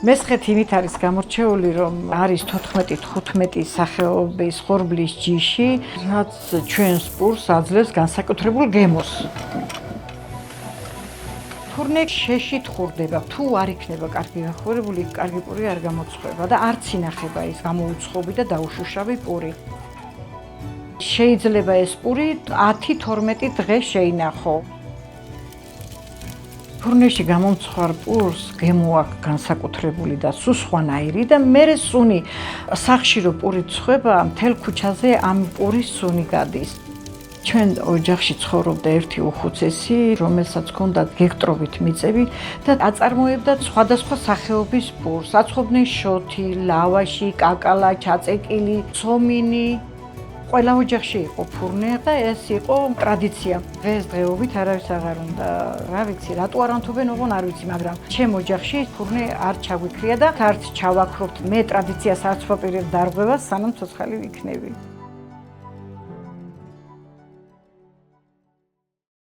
მესხეთი იმით არის გამორჩეული, რომ არის 14-15 სახეობის ხორბლის ჯიში, რაც ჩვენს პურს აძლევს განსაკუთრებულ გემოს. თურმე შეშით ხურდება, თუ არ იქნება კარგი განხორებული, კარგი პური არ გამოცხება და არც ინახება ის გამოუცხობი და დაუშუშავი პური. შეიძლება ეს პური 10-12 დღე შეინახო. ფურნეში გამომცხვარ პურს გემო აქვს განსაკუთრებული და სულ სხვანაირი და მერე სუნი სახში რო პური ცხება, მთელ ქუჩაზე ამ პურის სუნი გადის. ჩვენ ოჯახში ცხოვრობდა ერთი უხუცესი, რომელსაც ჰქონდა გექტრობით მიწები და აწარმოებდა სხვადასხვა სახეობის პურს. აცხობდნენ შოთი, ლავაში, კაკალა, ჩაწეკილი, სომინი. ყველა ოჯახში იყო ფურნე და ეს იყო ტრადიცია. დღესდღეობით არავის აღარ უნდა, რა ვიცი, რატო არ ანთობენ ოღონ არ ვიცი, მაგრამ ჩემ ოჯახში ფურნე არ ჩაგვიქრია და არც ჩავაქრობთ. მე ტრადიციას არც ვაპირებ დარღვევას, სანამ ცოცხალი ვიქნები.